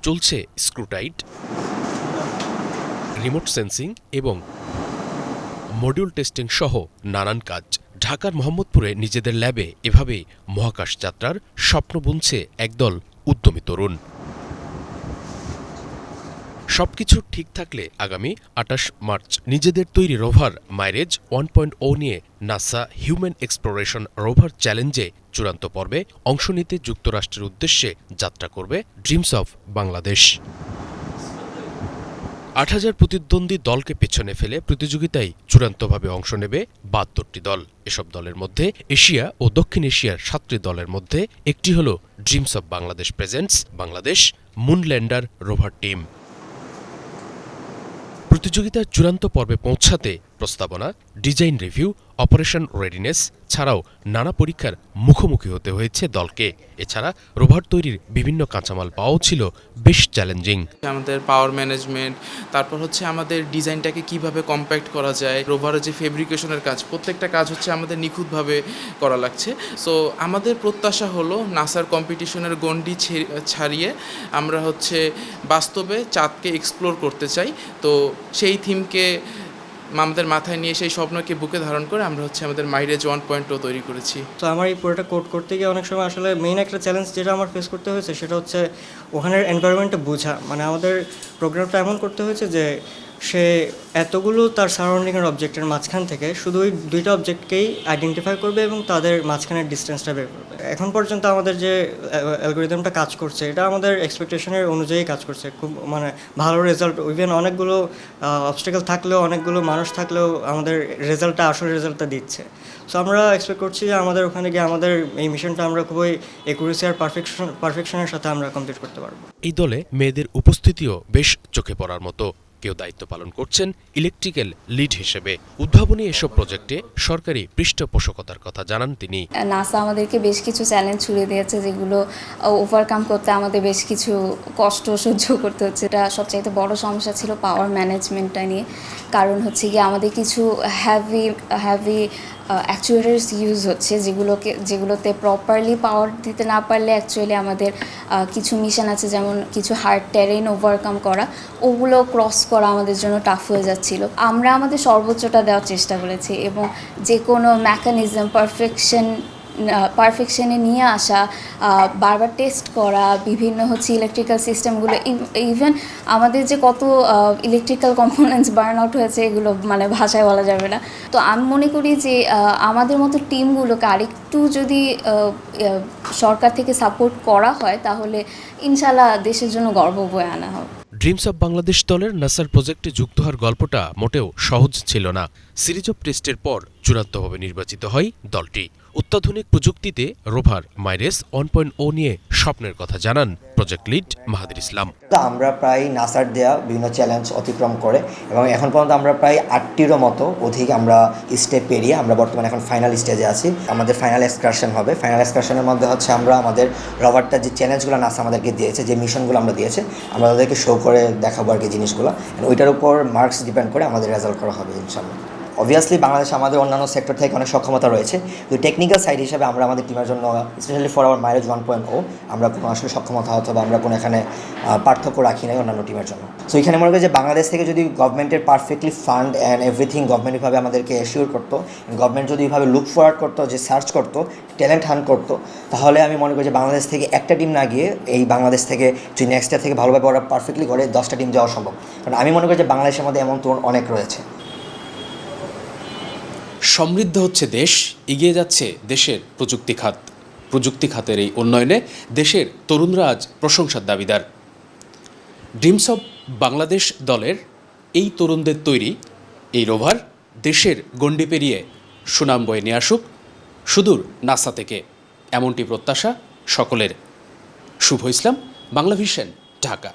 চলছে স্ক্রুটাইট, remote sensing এবং module testing সহ নানান কাজ। ঢাকার মোহাম্মদপুরে নিজেদের ল্যাবে এভাবেই মহাকাশ যাত্রার স্বপ্ন বুনছে একদল উদ্যমী তরুণ। সবকিছু ঠিক থাকলে আগামী ২৮ মার্চ নিজেদের তৈরি রোভার মাইরেজ 1.0 নিয়ে নাসা হিউম্যান এক্সপ্লোরেশন রোভার চ্যালেঞ্জে চূড়ান্ত পর্বে অংশ নিতে যুক্তরাষ্ট্রের উদ্দেশ্যে যাত্রা করবে ড্রিমস অফ বাংলাদেশ। ৮,০০০ প্রতিদ্বন্দ্বী দলকে পেছনে ফেলে প্রতিযোগিতায় চূড়ান্তভাবে অংশ নেবে ৭২টি দল। এসব দলের মধ্যে এশিয়া ও দক্ষিণ এশিয়ার ৭টি দলের মধ্যে একটি হল dreams of Bangladesh presents Bangladesh moonlander rover team. প্রতিযোগিতার চূড়ান্ত পর্বে পৌঁছাতে প্রস্তাবনা, ডিজাইন রিভিউ, অপারেশন রেডিনেস ছাড়াও নানা পরীক্ষার মুখোমুখি হতে হয়েছে দলকে। এছাড়া রোভার তৈরির বিভিন্ন কাঁচামাল পাওয়াও ছিল বেশ চ্যালেঞ্জিং। আমাদের পাওয়ার ম্যানেজমেন্ট, তারপর হচ্ছে আমাদের ডিজাইনটাকে কিভাবে কম্প্যাক্ট করা যায়, রোভারের যে ফেব্রিকেশনের কাজ, প্রত্যেকটা কাজ হচ্ছে আমাদের নিখুঁতভাবে করা লাগছে। সো আমাদের প্রত্যাশা হলো নাসার কম্পিটিশনের গণ্ডি ছাড়িয়ে আমরা হচ্ছে বাস্তবে চাঁদকে এক্সপ্লোর করতে চাই। তো সেই থিমকে আমাদের মাথায় নিয়ে, সেই স্বপ্নকে বুকে ধারণ করে আমরা হচ্ছে আমাদের মাইরেজ 1.0 তৈরি করেছি। তো আমার এই পুরোটা কোড করতে গিয়ে অনেক সময় আসলে মেইন একটা চ্যালেঞ্জ যেটা আমার ফেস করতে হয়েছে সেটা হচ্ছে ওখানের এনভায়রনমেন্টটা বোঝা। মানে আমাদের প্রোগ্রামটা এমন করতে হয়েছে যে সে এতগুলো তার সারাউন্ডিংয়ের অবজেক্টের মাঝখান থেকে শুধু ওই দুইটা অবজেক্টকেই আইডেন্টিফাই করবে এবং তাদের মাঝখানের ডিস্টেন্সটা বের করবে। এখন পর্যন্ত আমাদের যে অ্যালগোরিদমটা কাজ করছে এটা আমাদের এক্সপেকটেশনের অনুযায়ী কাজ করছে, খুব মানে ভালো রেজাল্ট। ইভেন অনেকগুলো অবস্টেকেল থাকলেও, অনেকগুলো মানুষ থাকলেও আমাদের রেজাল্টটা, আসল রেজাল্টটা দিচ্ছে। সো আমরা এক্সপেক্ট করছি যে আমাদের ওখানে গিয়ে আমাদের এই মিশনটা আমরা খুবই একুরেসি আর পারফেকশনের সাথে আমরা কমপ্লিট করতে পারবো। এই দলে মেয়েদের উপস্থিতিও বেশ চোখে পড়ার মতো। কেউ দায়িত্ব পালন করছেন ইলেকট্রিক্যাল লিড হিসেবে। উদ্ভাবনী এসব প্রজেক্টে সরকারি পৃষ্ঠপোষকতার কথা জানান তিনি। নাসা আমাদেরকে বেশ কিছু চ্যালেঞ্জ ছুড়ে দিয়েছে, যেগুলো ওভারকাম করতে আমাদের বেশ কিছু কষ্ট সহ্য করতে হচ্ছে। এটা সবচাইতে বড় সমস্যা ছিল পাওয়ার ম্যানেজমেন্টটা নিয়ে। কারণ হচ্ছে গিয়ে আমাদের কিছু হ্যাভি অ্যাকচুয়েটার্স ইউজ হচ্ছে, যেগুলোতে প্রপারলি পাওয়ার দিতে না পারলে অ্যাকচুয়ালি আমাদের কিছু মিশন আছে, যেমন কিছু হার্ড টেরেন ওভারকাম করা, ওগুলো ক্রস করা আমাদের জন্য টাফ হয়ে যাচ্ছিল। আমরা আমাদের সর্বোচ্চটা দেওয়ার চেষ্টা করেছি এবং যে কোনো মেকানিজম পারফেকশনে নিয়ে আসা, বারবার টেস্ট করা, বিভিন্ন হচ্ছে ইলেকট্রিক্যাল সিস্টেমগুলো, ইভেন আমাদের যে কত ইলেকট্রিক্যাল কম্পোনেন্টস বার্ন আউট হয়েছে, এগুলো মানে ভাষায় বলা যাবে না। তো আমি মনে করি যে আমাদের মতো টিমগুলোকে আরেকটু যদি সরকার থেকে সাপোর্ট করা হয় তাহলে ইনশাল্লাহ দেশের জন্য গর্ব বয়ে আনা হবে। ড্রিমস অব বাংলাদেশ দলের নাসার প্রজেক্টে যুক্ত হওয়ার গল্পটা মোটেও সহজ ছিল না। সিরিজ অব টেস্টের পর চূড়ান্তভাবে নির্বাচিত হয় দলটি। অত্যাধুনিক প্রযুক্তিতে রোভার মাইরেজ 1.0 নিয়ে স্বপ্নের কথা জানান প্রজেক্ট লিড মাহাদির ইসলাম। আমরা প্রায় নাসার দেয়া বিভিন্ন চ্যালেঞ্জ অতিক্রম করে এবং এখন পর্যন্ত আমরা প্রায় 8টিরও মতো অধিক আমরা স্টেপ পেরিয়ে আমরা বর্তমানে এখন ফাইনাল স্টেজে আছি। আমাদের ফাইনাল এক্সকারশন হবে। ফাইনাল এক্সকারশনের মধ্যে হচ্ছে আমরা আমাদের রোভারটার যে চ্যালেঞ্জগুলো নাসা আমাদেরকে দিয়েছে, যে মিশনগুলো আমরা দিয়েছে, আমরা তাদেরকে শো করে দেখাবো আর কি জিনিসগুলো। ওইটার উপর মার্কস ডিপেন্ড করে আমাদের রেজাল্ট করা হবে ইনশাআল্লাহ। অবভিয়াসলি বাংলাদেশে আমাদের অন্যান্য সেক্টর থেকে অনেক সক্ষমতা রয়েছে, কিন্তু টেকনিক্যাল সাইড হিসেবে আমরা আমাদের টিমের জন্য স্পেশালি ফর আওয়ার মাইরেজ 1.0 আমরা কোনো আসলে সক্ষমতা অথবা আমরা কোনো এখানে পার্থক্য রাখি নাই অন্যান্য টিমের জন্য। সো এখানে মনে করি যে বাংলাদেশ থেকে যদি গভর্নমেন্টের পারফেক্টলি ফান্ড অ্যান্ড এভরিথিং গভর্নমেন্টভাবে আমাদেরকে অ্যাসিওর করতো, গভর্নমেন্ট যদি এইভাবে লুক ফরওয়ার্ড করতো, যে সার্চ করতো, ট্যালেন্ট হান্ট করতো, তাহলে আমি মনে করি যে বাংলাদেশ থেকে একটা টিম না গিয়ে এই বাংলাদেশ থেকে যদি নেক্সট ইয়ার থেকে ভালোভাবে ওরা পারফেক্টলি করে 10টা টিম যাওয়া সম্ভব। কারণ আমি মনে করি যে বাংলাদেশের মধ্যে এমন তরুণ অনেক রয়েছে। সমৃদ্ধ হচ্ছে দেশ, এগিয়ে যাচ্ছে দেশের প্রযুক্তি খাতের এই উন্নয়নে দেশের তরুণরা আজ প্রশংসার দাবিদার। ড্রিমস অব বাংলাদেশ দলের এই তরুণদের তৈরি এই রোভার দেশের গণ্ডি পেরিয়ে সুনাম বয়ে নিয়ে আসুক সুদূর নাসা থেকে, এমনটি প্রত্যাশা সকলের। শুভ ইসলাম, বাংলা ভিশন, ঢাকা।